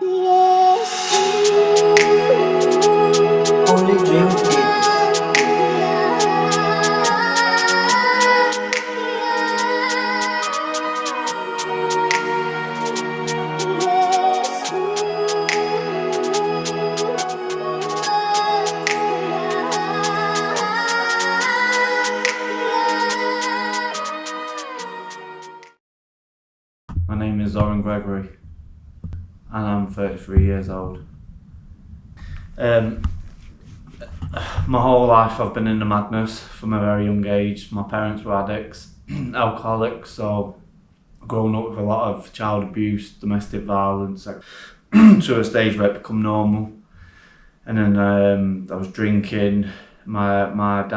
Only dream kids. My name is Zorin and I'm 33 years old. My whole life I've been into madness from a very young age. My parents were addicts, alcoholics, so I've grown up with a lot of child abuse, domestic violence, to a stage where it became normal. And then I was drinking. My mum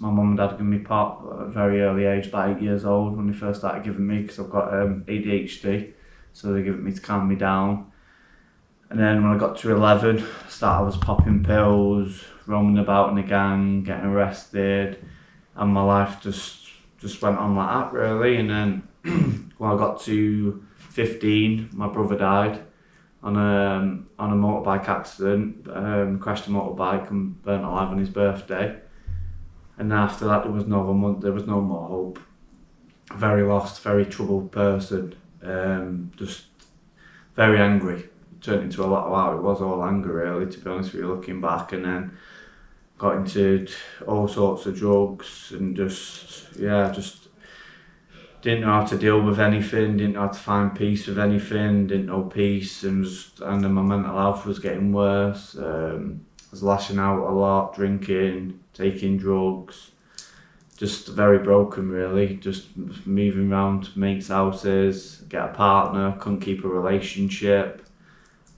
and dad gave me pop at a very early age, about 8 years old, when they first started giving me, because I've got ADHD, so they gave it me to calm me down. And then when I got to 11, I was popping pills, roaming about in a gang, getting arrested, and my life just went on like that really. And then when I got to 15, my brother died on a motorbike accident, crashed a motorbike and burnt alive on his birthday. And after that, there was no more hope. Very lost, very troubled person, just very angry. It turned into a lot of it was all anger really, to be honest with you, looking back. And then got into all sorts of drugs and just didn't know how to deal with anything, didn't know how to find peace with anything, didn't know peace, and then my mental health was getting worse. I was lashing out a lot, drinking, taking drugs, just very broken really, just moving around mates' houses, get a partner, couldn't keep a relationship.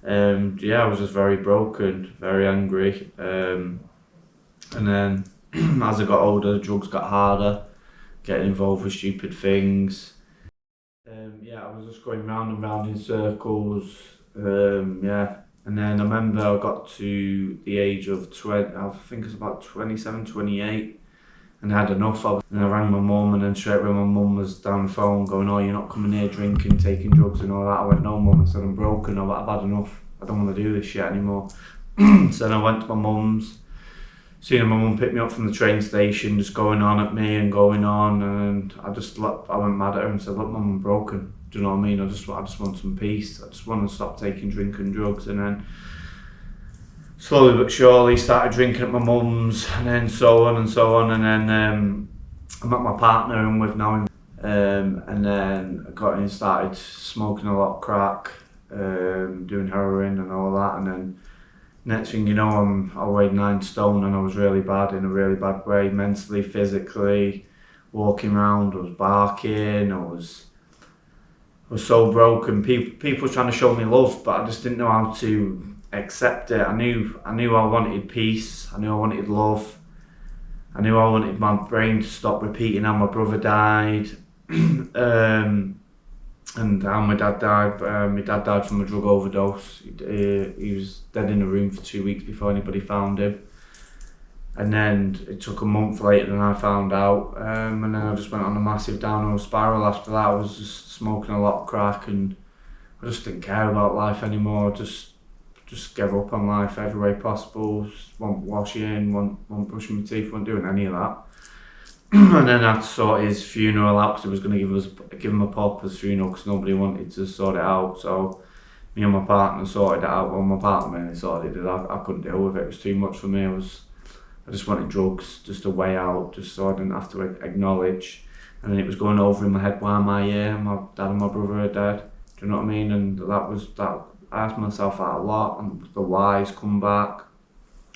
I was just very broken, very angry. And then as I got older, drugs got harder, getting involved with stupid things. I was just going round and round in circles. And then I remember I got to the age of 20, I think it was about 27, 28, and I had enough. And I rang my mum, and then straight away my mum was down the phone going, "Oh, you're not coming here drinking, taking drugs and all that." I went, "No mum," I said, "I'm broken, I've had enough, I don't want to do this shit anymore." So then I went to my mum's. Seeing my mum pick me up from the train station, just going on at me and going on, and I went mad at her and said, "Look, mum, I'm broken. Do you know what I mean? I just want some peace. I just want to stop taking drink and drugs." And then slowly but surely started drinking at my mum's, and then so on and so on. And then I met my partner I'm with now, and then I got in and started smoking a lot of crack, doing heroin and all that. And then next thing you know, I weighed 9 stone, and I was really bad, in a really bad way, mentally, physically. Walking around, I was barking, I was so broken. People were trying to show me love, but I just didn't know how to accept it. I knew I wanted peace, I knew I wanted love, I knew I wanted my brain to stop repeating how my brother died. And how my dad died. My dad died from a drug overdose. He was dead in a room for 2 weeks before anybody found him. And then it took a month later than I found out. And then I just went on a massive downhill spiral after that. I was just smoking a lot of crack, and I just didn't care about life anymore. Just gave up on life every way possible. Just wasn't washing, wasn't brushing my teeth, wasn't doing any of that. And then I had to sort his funeral out, because he was going to give him a pauper's funeral, because nobody wanted to sort it out. So me and my partner sorted it out. Well, my partner mainly sorted it. I couldn't deal with it. It was too much for me. I just wanted drugs, just a way out, just so I didn't have to acknowledge. And then it was going over in my head, why am I here? My dad and my brother are dead. Do you know what I mean? And that. I asked myself that a lot, and the whys come back.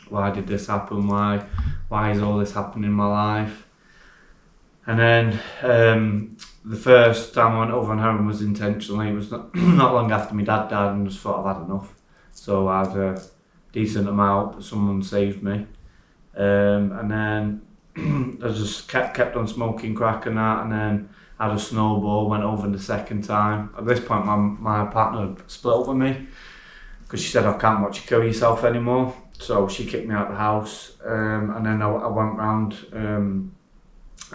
Why did this happen? Why is all this happening in my life? And then the first time I went over on heroin was intentionally. It was not long after my dad died, and I just thought I've had enough. So I had a decent amount, but someone saved me. And then I just kept on smoking crack and that, and then had a snowball, went over the second time. At this point my partner had split up with me, because she said, "I can't watch you kill yourself anymore." So she kicked me out of the house, and then I went round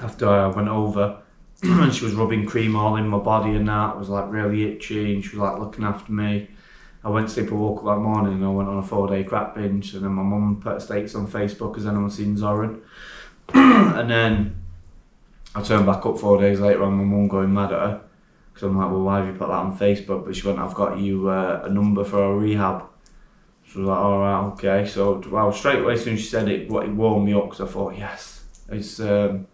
after I went over, and she was rubbing cream all in my body and that. I was like really itchy, and she was like looking after me. I went to sleep, I woke up that morning and I went on a 4-day crack binge, and then my mum put a status on Facebook because then I was seeing Zorin. And then I turned back up 4 days later and my mum going mad at her because I'm like, well, why have you put that on Facebook? But she went, I've got you a number for a rehab. So I was like, alright, okay. So well, straight away as soon as she said it, it warmed me up because I thought, yes, it's I'm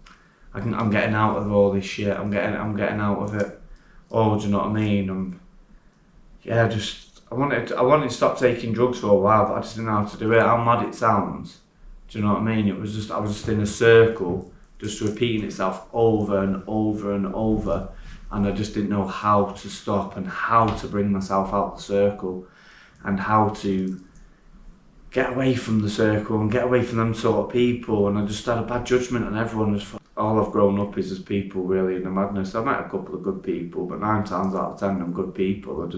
getting out of all this shit. I'm getting out of it. Oh, do you know what I mean? I wanted to stop taking drugs for a while, but I just didn't know how to do it. How mad it sounds. Do you know what I mean? I was just in a circle, just repeating itself over and over and over, and I just didn't know how to stop and how to bring myself out the circle, and how to get away from the circle and get away from them sort of people. And I just had a bad judgment on everyone. All I've grown up is as people, really, in the madness. I met a couple of good people, but 9 times out of 10 them good people,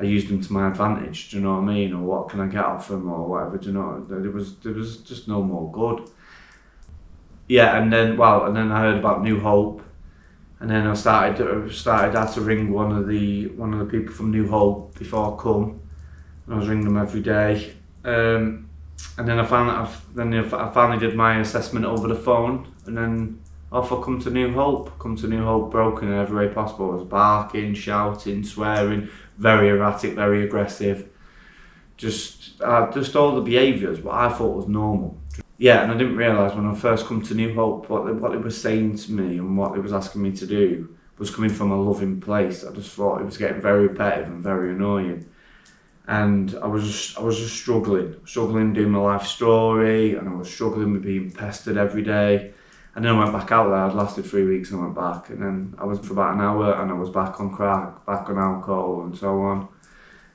I used them to my advantage, do you know what I mean? Or what can I get off them or whatever, do you know? There was just no more good. Yeah, and then I heard about New Hope, and then I started to ring one of the people from New Hope before I come, and I was ringing them every day. And then I finally did my assessment over the phone, and then off I come to New Hope. Broken in every way possible. I was barking, shouting, swearing, very erratic, very aggressive. Just all the behaviours what I thought was normal. Yeah, and I didn't realise when I first come to New Hope what they were saying to me and what they was asking me to do was coming from a loving place. I just thought it was getting very repetitive and very annoying. And I was just struggling doing my life story, and I was struggling with being pestered every day. And then I went back out there. I'd lasted 3 weeks and I went back, and then I was for about an hour, and I was back on crack, back on alcohol, and so on.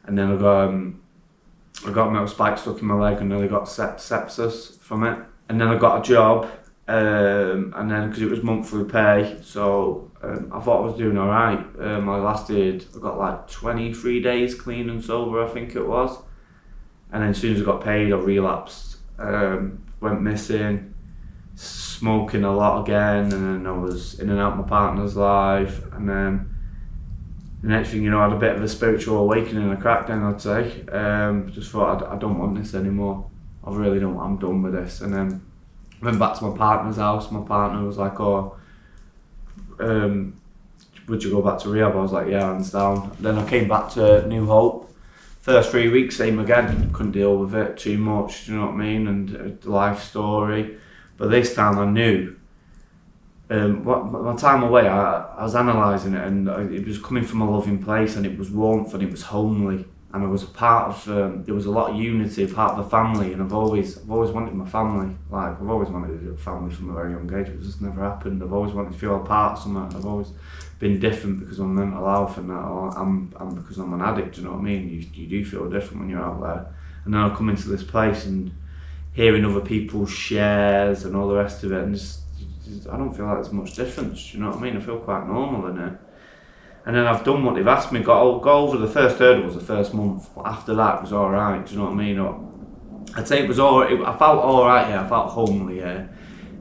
And then I got a metal spike stuck in my leg, and nearly got sepsis from it. And then I got a job, and then because it was monthly pay, so I thought I was doing alright. I got like 23 days clean and sober, I think it was. And then as soon as I got paid, I relapsed, went missing, smoking a lot again, and then I was in and out of my partner's life. And then the next thing you know, I had a bit of a spiritual awakening and a crackdown, I'd say. Just thought, I don't want this anymore. I really don't, I'm done with this. And then I went back to my partner's house. My partner was like, oh, would you go back to rehab? I was like, yeah, hands down. Then I came back to New Hope. First 3 weeks, same again. Couldn't deal with it too much, do you know what I mean? And the life story. But this time I knew. My time away, I was analysing it, and it was coming from a loving place, and it was warmth, and it was homely, and I was a part of. There was a lot of unity, a part of the family, and I've always wanted my family. Like I've always wanted a family from a very young age. It just never happened. I've always wanted to feel a part of something. I've always been different because I'm mental health, and I'm because I'm an addict. Do you know what I mean? You do feel different when you're out there, and then I come into this place and hearing other people's shares and all the rest of it, and just I don't feel like there's much difference, do you know what I mean? I feel quite normal in it. And then I've done what they've asked me, got over the first hurdle was the first month, but after that it was alright, do you know what I mean? I'd say it was alright, I felt alright here, I felt homely here.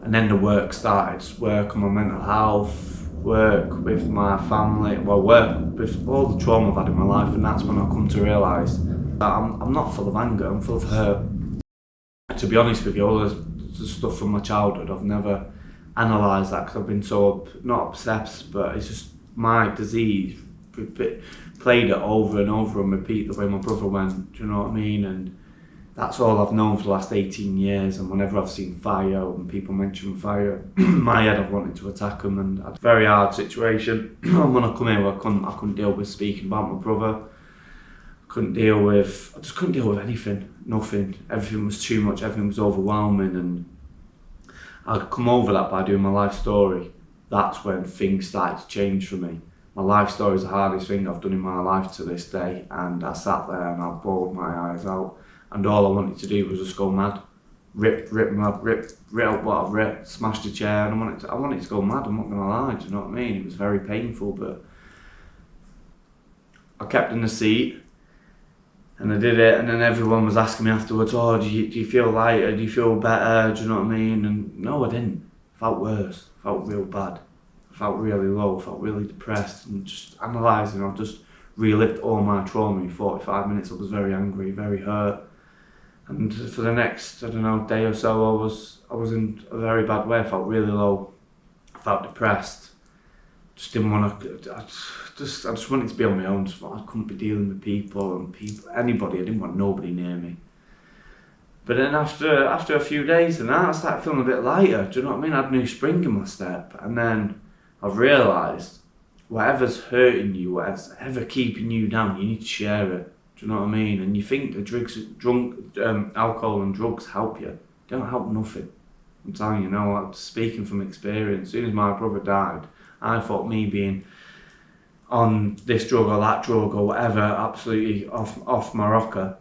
And then the work started, work on my mental health, work with my family, work with all the trauma I've had in my life, and that's when I come to realise that I'm not full of anger, I'm full of hurt. To be honest with you, all the stuff from my childhood, I've never analyse that because I've been so not obsessed, but it's just my disease played it over and over and repeat the way my brother went, do you know what I mean? And that's all I've known for the last 18 years, and whenever I've seen fire and people mention fire, in my head I've wanted to attack them, and it's a very hard situation. And when I come here, I couldn't deal with speaking about my brother. I just couldn't deal with anything, nothing. Everything was too much, everything was overwhelming, and I'd come over that by doing my life story. That's when things started to change for me. My life story is the hardest thing I've done in my life to this day, and I sat there and I bawled my eyes out, and all I wanted to do was just go mad. Rip out what I've ripped, smashed a chair, and I wanted to go mad, I'm not gonna lie, do you know what I mean? It was very painful, but I kept in the seat. And I did it, and then everyone was asking me afterwards, oh, do you feel lighter, do you feel better, do you know what I mean? And no, I didn't. I felt worse, I felt real bad. I felt really low, I felt really depressed, and just analysing, I just relived all my trauma in 45 minutes. I was very angry, very hurt. And for the next, I don't know, day or so, I was in a very bad way. I felt really low. I felt depressed. Just didn't want to. I just wanted to be on my own. I couldn't be dealing with people, anybody. I didn't want nobody near me. But then after a few days and that, I started feeling a bit lighter. Do you know what I mean? I had new spring in my step, and then I've realised whatever's hurting you, whatever's ever keeping you down, you need to share it. Do you know what I mean? And you think alcohol and drugs help you? They don't help nothing. I'm telling you, I'm speaking from experience. As soon as my brother died, I thought me being on this drug or that drug or whatever, absolutely off my rocker,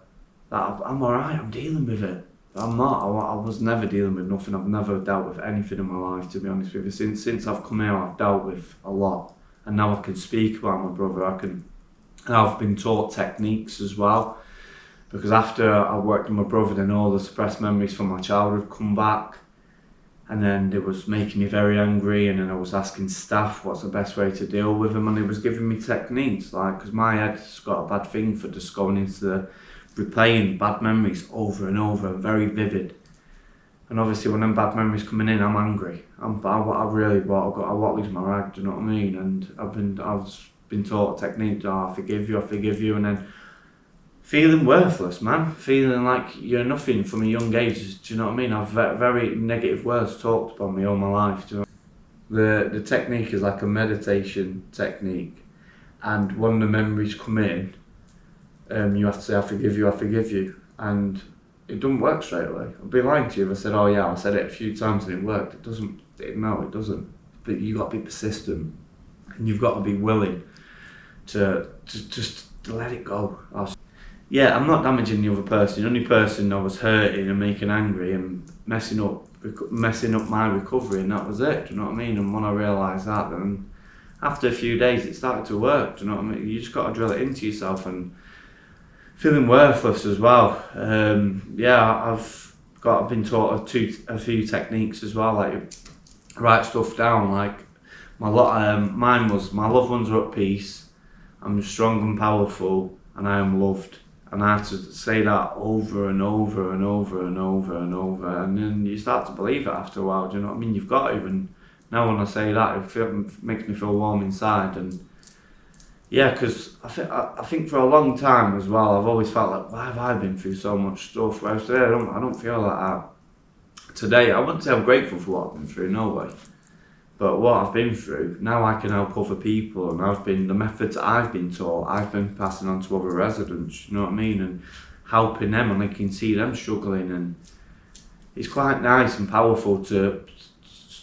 that I'm alright, I'm dealing with it. But I'm not. I was never dealing with nothing. I've never dealt with anything in my life, to be honest with you. Since I've come here, I've dealt with a lot. And now I can speak about my brother. I've been taught techniques as well. Because after I worked with my brother, then all the suppressed memories from my childhood come back. And then it was making me very angry, and then I was asking staff what's the best way to deal with them, and it was giving me techniques, like, because my head's got a bad thing for just going into replaying bad memories over and over, very vivid. And obviously when them bad memories coming in, I'm angry. I want to lose my rag, do you know what I mean? And I've been taught a technique, I forgive you, and then feeling worthless, man. Feeling like you're nothing from a young age, do you know what I mean? I've very negative words talked upon me all my life, do you know? The technique is like a meditation technique, and when the memories come in, you have to say, I forgive you, and it doesn't work straight away. I'd be lying to you if I said, oh yeah, I said it a few times and it worked. It doesn't. But you've got to be persistent, and you've got to be willing to just let it go. Yeah, I'm not damaging the other person. The only person I was hurting and making angry and messing up my recovery, and that was it. Do you know what I mean? And when I realised that, then after a few days, it started to work. Do you know what I mean? You just got to drill it into yourself. And feeling worthless as well. I've been taught a few techniques as well, like write stuff down. Like mine was, my loved ones are at peace, I'm strong and powerful, and I am loved. And I had to say that over and over and over and over and over, and then you start to believe it after a while. Do you know what I mean? You've got to. And now when I say that, it makes me feel warm inside. And yeah, because I think for a long time as well, I've always felt like, why have I been through so much stuff? Whereas today, I don't feel like that. Today, I wouldn't say I'm grateful for what I've been through, no way. But what I've been through, now I can help other people, and the methods I've been taught, I've been passing on to other residents, you know what I mean? And helping them, and I can see them struggling. And it's quite nice and powerful to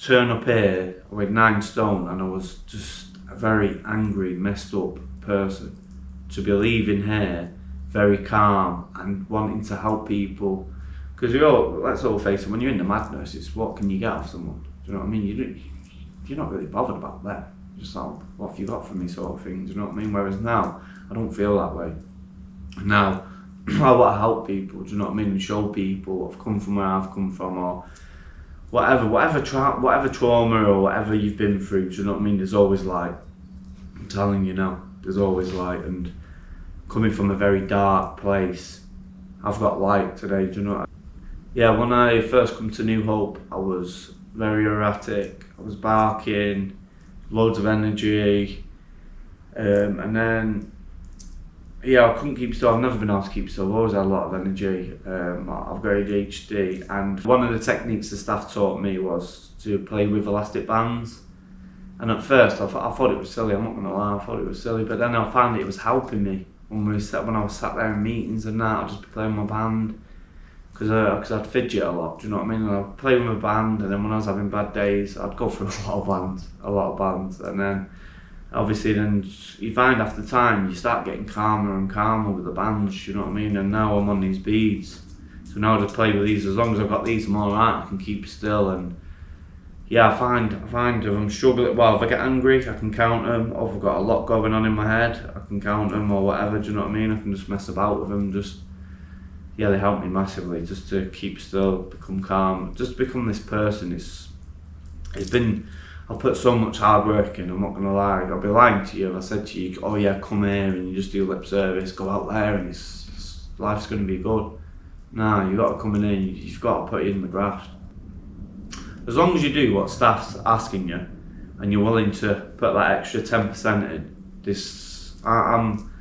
turn up here with 9 stone, and I was just a very angry, messed up person, to be leaving here very calm and wanting to help people. Because let's all face it, when you're in the madness, it's what can you get off someone? Do you know what I mean? You're not really bothered about that. Just like, what have you got for me, sort of thing. Do you know what I mean? Whereas now, I don't feel that way. Now, I want to help people. Do you know what I mean? And show people I've come from where I've come from, or whatever trauma or whatever you've been through. Do you know what I mean? There's always light. I'm telling you now, there's always light. And coming from a very dark place, I've got light today. Do you know what I mean? Yeah, when I first come to New Hope, I was very erratic. I was barking, loads of energy, and then I couldn't keep still. I've never been able to keep still. I've always had a lot of energy. I've got ADHD, and one of the techniques the staff taught me was to play with elastic bands. And at first, I thought it was silly. I'm not gonna lie, I thought it was silly. But then I found it was helping me when I was sat there in meetings and that. I'd just be playing my band. Because I'd fidget a lot, do you know what I mean? And I'd play with a band, and then when I was having bad days, I'd go through a lot of bands, and then obviously then you find after time you start getting calmer and calmer with the bands, you know what I mean? And now I'm on these beads, so now I just play with these. As long as I've got these, I'm alright. I can keep still, and yeah, I find if I'm struggling, well, if I get angry, I can count them. Or if I've got a lot going on in my head, I can count them or whatever. Do you know what I mean? I can just mess about with them, they help me massively, just to keep still, become calm, just become this person. It's been I've put so much hard work in, I'm not going to lie. I'll be lying to you if I said to you, oh yeah, come here and you just do lip service, go out there and life's going to be good. Nah, you've got to come in here, you've got to put in the graft. As long as you do what staff's asking you and you're willing to put that extra 10% in, I'm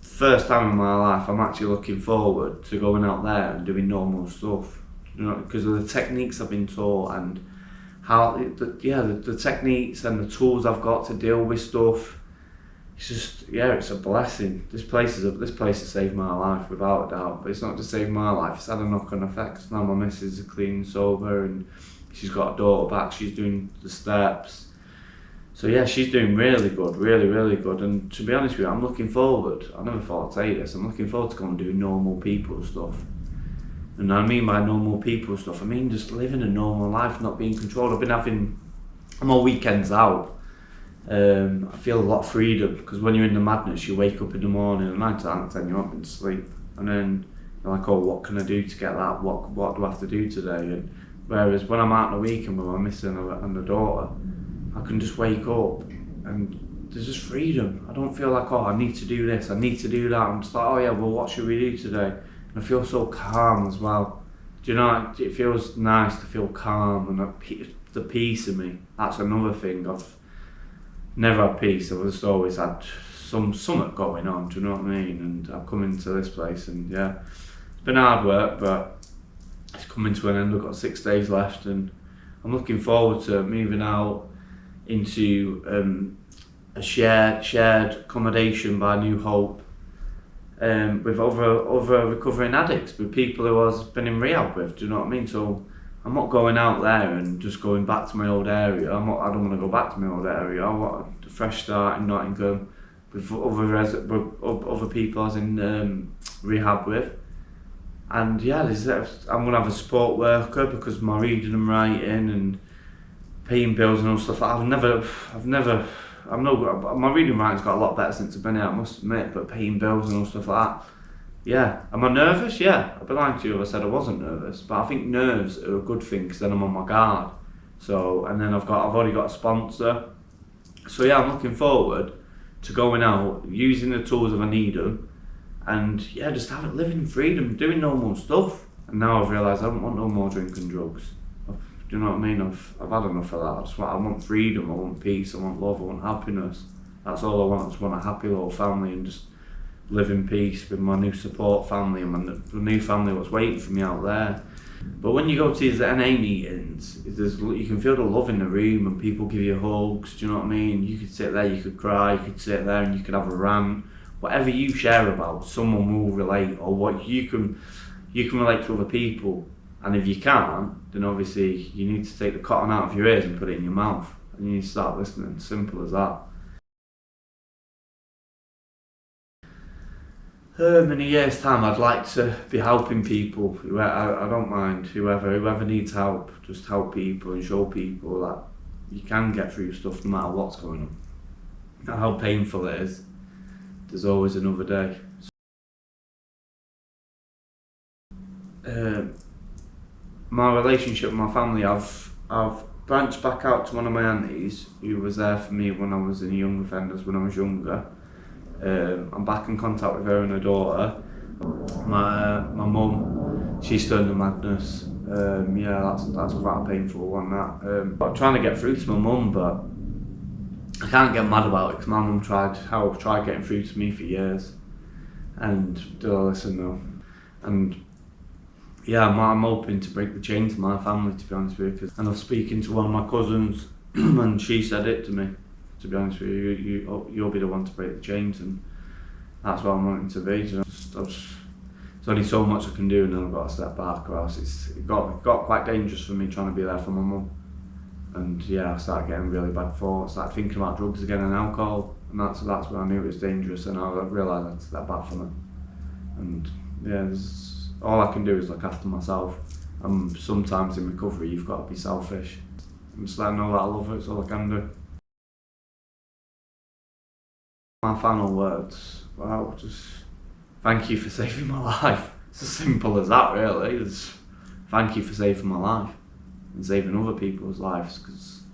first time in my life I'm actually looking forward to going out there and doing normal stuff, you know, because of the techniques I've been taught and how the techniques and the tools I've got to deal with stuff. It's just, it's a blessing. This place has saved my life without a doubt. But it's not just saved my life, it's had a knock-on effect. Now my missus is clean, sober, and she's got a daughter back. She's doing the steps. So yeah, she's doing really good, really, really good. And to be honest with you, I'm looking forward. I never thought I'd say this. I'm looking forward to going and doing normal people stuff. And I mean by normal people stuff, I mean just living a normal life, not being controlled. I've been having more weekends out. I feel a lot of freedom because when you're in the madness, you wake up in the morning and 9 times 10 you're up and sleep, and then you're like, oh, what can I do to get that? What do I have to do today? And whereas when I'm out on the weekend with my missus and the daughter, I can just wake up and there's just freedom. I don't feel like, oh, I need to do this, I need to do that. I'm just like, oh yeah, well, what should we do today? And I feel so calm as well. Do you know, it feels nice to feel calm and the peace in me. That's another thing. I've never had peace. I've just always had something going on, do you know what I mean? And I've come into this place and yeah, it's been hard work, but it's coming to an end. I've got 6 days left and I'm looking forward to moving out into a shared accommodation by New Hope with other recovering addicts, with people who I've been in rehab with, do you know what I mean? So I'm not going out there and just going back to my old area. I don't want to go back to my old area. I want a fresh start in Nottingham with other people I was in rehab with. And yeah, I'm going to have a support worker because my reading and writing and paying bills and all stuff. My reading and writing's got a lot better since I've been here, I must admit, but paying bills and all stuff like that. Yeah. Am I nervous? Yeah. I'd be lying to you if I said I wasn't nervous, but I think nerves are a good thing because then I'm on my guard. So, and then I've already got a sponsor. So yeah, I'm looking forward to going out, using the tools if I need them, and yeah, just living in freedom, doing normal stuff. And now I've realised I don't want no more drinking drugs. Do you know what I mean? I've had enough of that. I want freedom, I want peace, I want love, I want happiness. That's all I want. I just want a happy little family and just live in peace with my new support family and the new family what's waiting for me out there. But when you go to these NA meetings, you can feel the love in the room and people give you hugs, do you know what I mean? You could sit there, you could cry, you could sit there and you could have a rant. Whatever you share about, someone will relate, or what you can relate to other people. And if you can't, then obviously you need to take the cotton out of your ears and put it in your mouth. And you need to start listening, simple as that. In a year's time, I'd like to be helping people. I don't mind whoever needs help. Just help people and show people that you can get through stuff no matter what's going on. And how painful it is. There's always another day. My relationship with my family, I've branched back out to one of my aunties who was there for me when I was in young offenders when I was younger. I'm back in contact with her and her daughter. My mum, she's turned to madness. Yeah, that's quite a painful one. But I'm trying to get through to my mum, but I can't get mad about it because my mum tried getting through to me for years, and did I listen though? And yeah, I'm hoping to break the chain to my family, to be honest with you. And I was speaking to one of my cousins, and she said it to me. To be honest with you, you'll be the one to break the chains, and that's what I'm wanting to be. You know, there's only so much I can do, and then I've got to step back, or else it got quite dangerous for me trying to be there for my mum. And yeah, I started getting really bad thoughts, started thinking about drugs again and alcohol, and that's when I knew it was dangerous, and I realised I had to step back from it. And yeah, all I can do is look after myself. And sometimes in recovery, you've got to be selfish. And just let them know that I love it, it's all I can do. My final words, well, just thank you for saving my life. It's as simple as that, really. Thank you for saving my life and saving other people's lives, because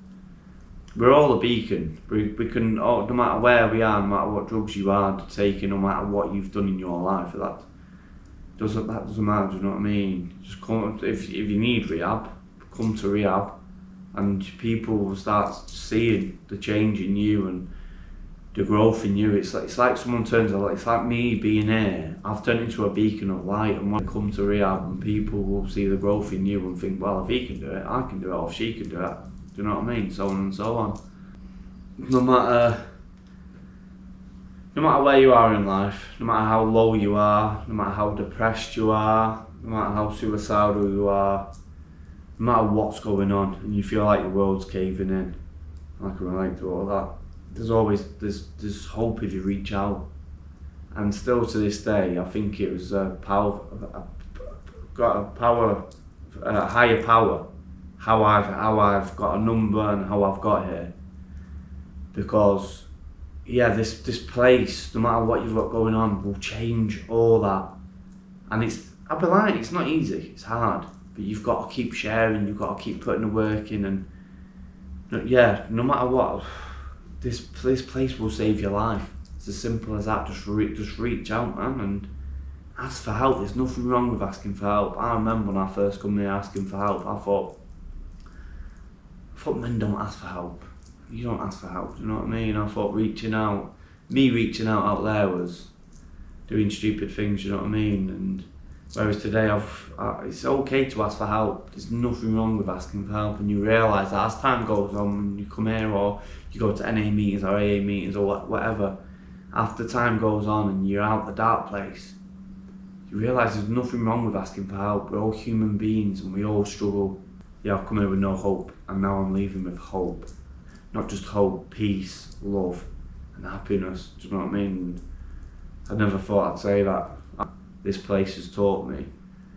we're all a beacon. We can, no matter where we are, no matter what drugs you are taking, no matter what you've done in your life, that doesn't matter. Do you know what I mean? Just come if you need rehab, come to rehab, and people will start seeing the change in you and the growth in you. It's like someone turns a, it's like me being here. I've turned into a beacon of light, and when I come to rehab, and people will see the growth in you and think, well, if he can do it, I can do it, or if she can do it. Do you know what I mean? So on and so on. No matter where you are in life, no matter how low you are, no matter how depressed you are, no matter how suicidal you are, no matter what's going on, and you feel like your world's caving in, I can relate to all that. There's hope if you reach out, and still to this day, I think it was a higher power. How I've got a number and how I've got here, because this place, no matter what you've got going on, will change all that. And I'll be lying, it's not easy, it's hard, but you've got to keep sharing, you've got to keep putting the work in, and no matter what, this place will save your life. It's as simple as that. Just reach out, man, and ask for help. There's nothing wrong with asking for help. I remember when I first come here asking for help, I thought men don't ask for help. You don't ask for help, do you know what I mean? I thought reaching out out there was doing stupid things, you know what I mean? And whereas today it's okay to ask for help. There's nothing wrong with asking for help, and you realise that as time goes on, when you come here or you go to NA meetings or AA meetings or whatever, after time goes on and you're out the dark place, you realise there's nothing wrong with asking for help. We're all human beings and we all struggle. Yeah, I've come here with no hope, and now I'm leaving with hope. Not just hope, peace, love and happiness, do you know what I mean? I never thought I'd say that. This place has taught me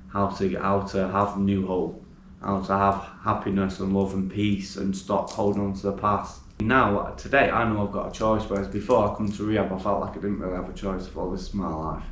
how to have new hope, how to have happiness and love and peace, and stop holding on to the past. Now, today, I know I've got a choice, whereas before I come to rehab, I felt like I didn't really have a choice. I thought, this is my life.